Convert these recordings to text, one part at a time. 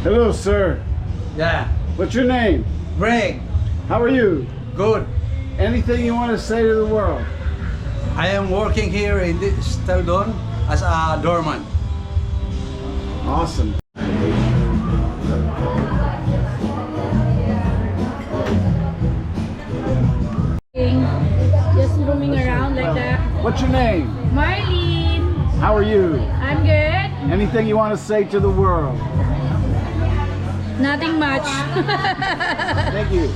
Hello, sir. Yeah. What's your name? Greg. How are you? Good. Anything you want to say to the world? I am working here in Steldon as a doorman. Awesome. Just roaming around like that. What's your name? Marlene, How are you? I'm good. Anything you want to say to the world? Nothing much. Thank you.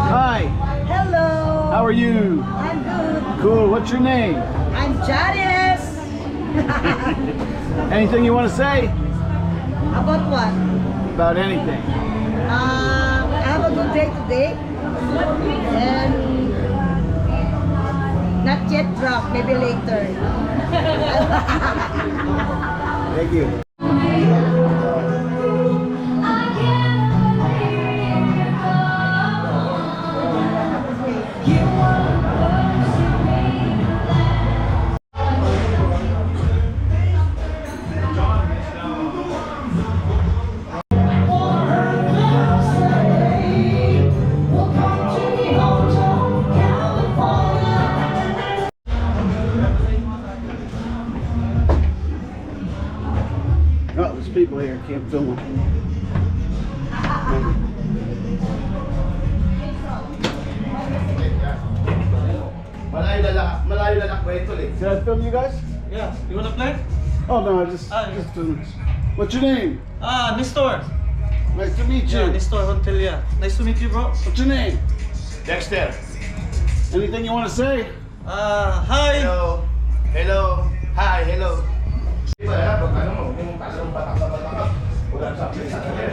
Hi. Hello. How are you? I'm good. Cool. What's your name? I'm Janice. Anything you want to say? About what? About anything. Have a good day today. And not yet drunk, maybe later. Thank you. Oh, there's people here. Can't film them. Malayo lalak ba ito eh? Did I film you guys? Yeah, you wanna play? Oh no, I just Ah, What's your name? Nestor. Nice to meet you. Yeah, Nestor Hontelia. Nice to meet you, bro. What's your name? Dexter. Anything you want to say? Hi. Hello. Hello. Hi, hello. Diba, pag ano mo, yung tatlong batak-batak, wala sa akin sa akin.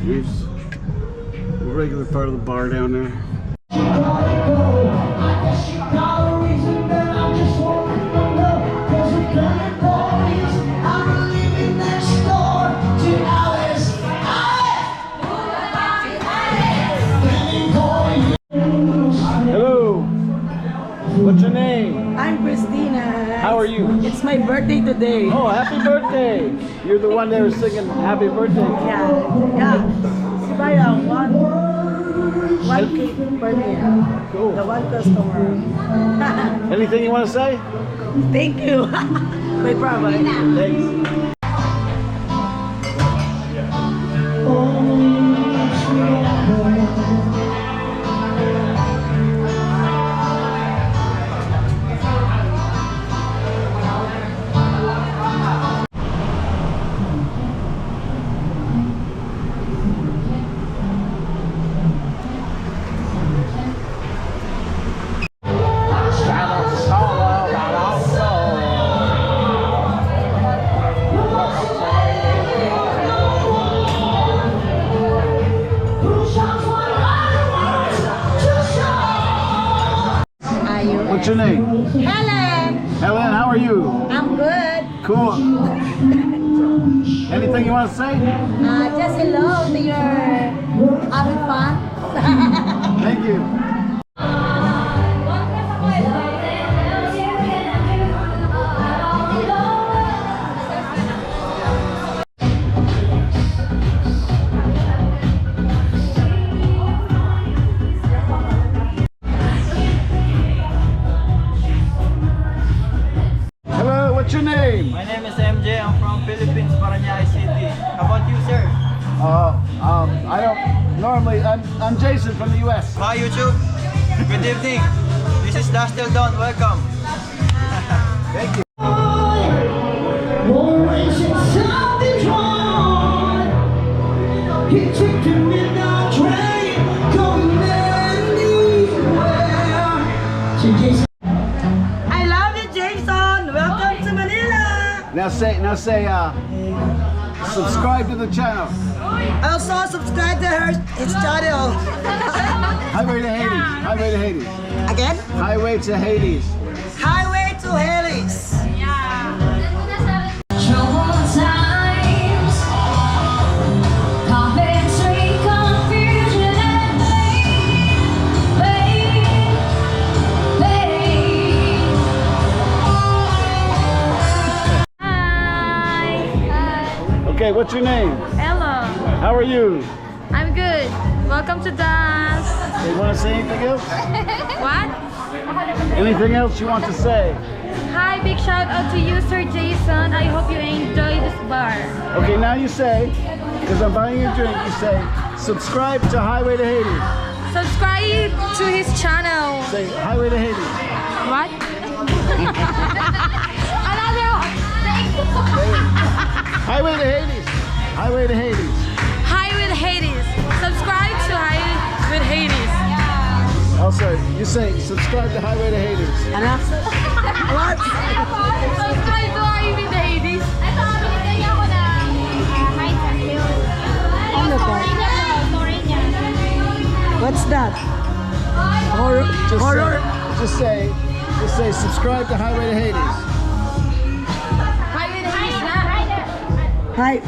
Here's a regular part of the bar down there. Hello. What's your name? I'm Christina. How are you? It's my birthday today. Oh, happy birthday! You're the one that was singing happy birthday. Yeah. Sabaya, one cake for me. Cool. The one customer. Anything you want to say? Thank you. My problem. Thanks. What's your name? Helen. Helen, how are you? I'm good. Cool. Anything you want to say? Just hello to your having fun. Thank you. Hello, what's your name? My name is MJ. I'm from Philippines, Paranaque City. How about you, sir? I don't normally. I'm Jason from the U.S. Hi, YouTube. Good evening. This is Dusk Till Dawn. Welcome. Thank you. I love you, Jason. Welcome to Manila. Now say, subscribe to the channel. Also subscribe to her. It's channel. Highway to Hades. Highway to Hades. Again? Highway to Hades. Highway to Okay, what's your name? Hello. How are you? I'm good. Welcome to Dusk. You want to say anything else? What? Anything else you want to say? Hi, big shout out to you, Sir Jason. I hope you enjoy this bar. Okay, now you say, because I'm buying you a drink, you say, subscribe to Highway to Hades. Subscribe to his channel. Say, Highway to Hades. What? Another one. Highway to Hades. Highway to Hades. Hi with Hades. Subscribe to Hi with Hades. Also, you say, subscribe to Highway to Hades. Ano? What? Subscribe to Hi with Hades. Ito, binigyan niya ako ng hide and hill. Ano to? Story niya. What's that? Horror? Just Horror? Say, just say, subscribe to Highway to Hades. Hi with Hades na. Hi.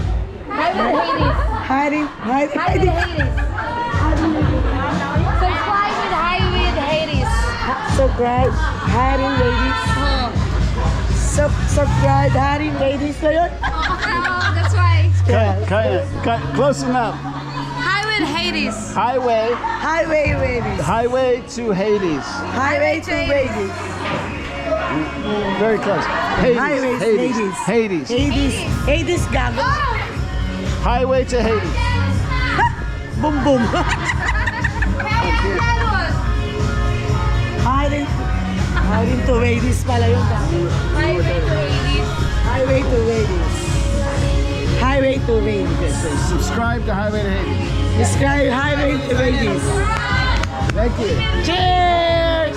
Hi with Hades. Hiding. Hi with Hades. Subscribe with Hi with Hades. Subscribe. Hiding ladies. Subscribe. Hiding ladies na yun? That's right. Close enough. Hi with Hades. Highway Highway ladies. to Hades. Highway to ladies. Very close. Hades. Highway to Hades. Hades. Hades. Hades gago. Highway to Hades. Boom boom. Hiding to ladies pala yun. Hi with Hades. Highway to ladies. Highway to ladies. So subscribe to Highway to Hades. Describe highway to ladies. Thank you. Cheers!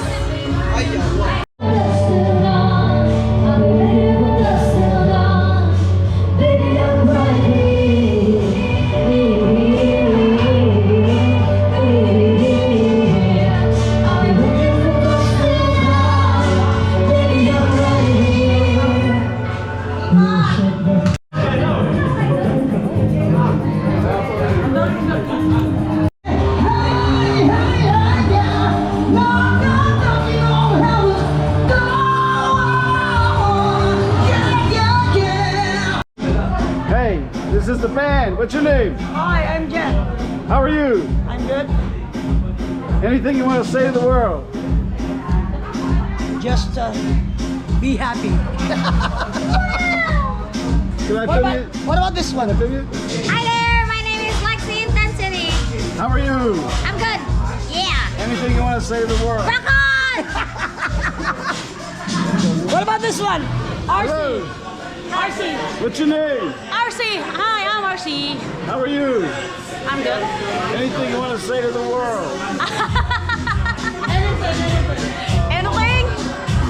Hey, this is the band. What's your name? Hi, I'm Jen. How are you? I'm good. Anything you want to say to the world? Just be happy. Can I film you? What about this one? Can I film you? Hi there, my name is Lexi Intensity. How are you? I'm good. Yeah. Anything you want to say to the world? Rock on! What about this one? Hello. RC. What's your name? RC. Hi, I'm RC. How are you? I'm good. Anything you want to say to the world? Anything?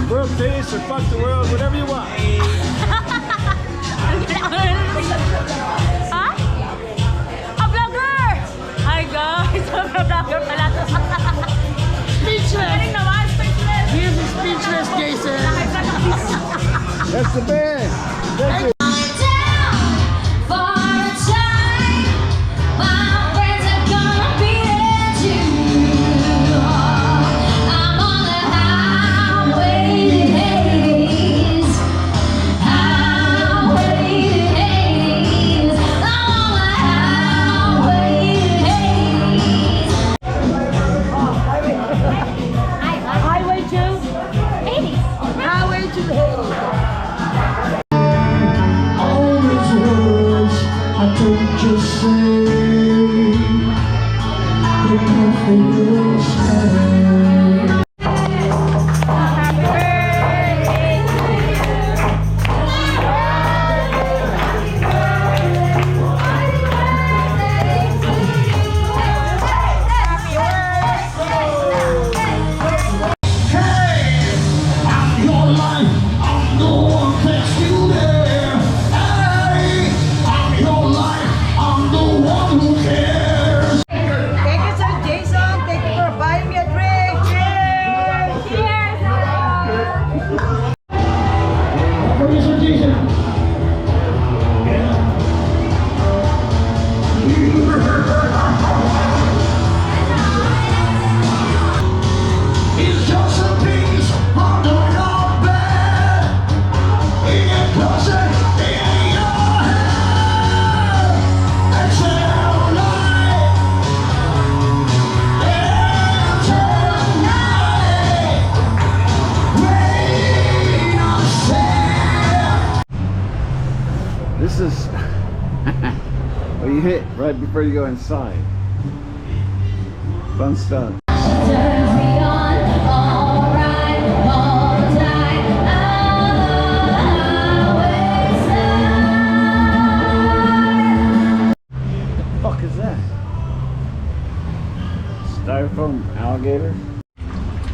World peace or fuck the world, whatever you want. Huh? A vlogger! Hi guys! A vlogger pala to. Speechless! Galing naman, speechless! He is speechless, Jason. That's the band. Thank you. Highway to Hades. Highway to Hades. All these words I don't just say, but nothing will stay. Hey, I'm your life, I'm the one that you is what you hit right before you go inside. Fun stuff. What the fuck is that? Styrofoam alligator?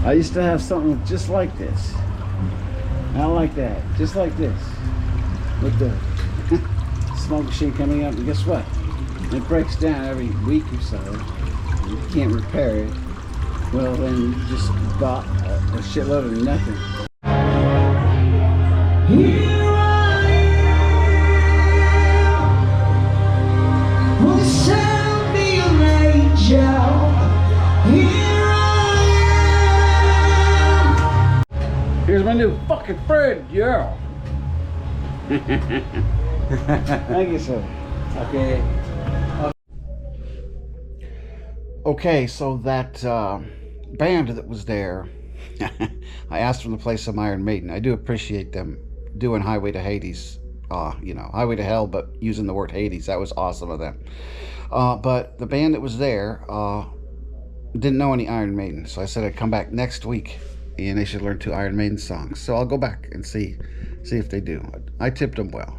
I used to have something just like this. Not like that, just like this. With the smoke machine coming up, and guess what? It breaks down every week or so. You can't repair it. Well, then you just bought a shitload of nothing. Here I am, will send me an angel. Here I am. Here's my new fucking friend, yeah. Thank you, sir. Okay. Okay, so that band that was there, I asked them to play some Iron Maiden. I do appreciate them doing Highway to Hades, you know, Highway to Hell, but using the word Hades. That was awesome of them. But the band that was there didn't know any Iron Maiden, so I said I'd come back next week and they should learn 2 Iron Maiden songs. So I'll go back and see if they do. I tipped them well.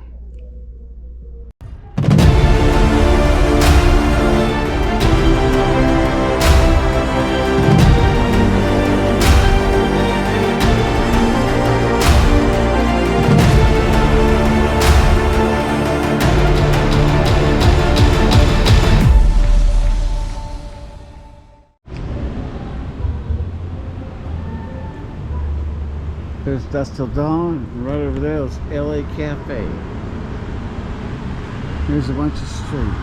There's Dusk Till Dawn, and right over there is LA Cafe. Here's a bunch of street.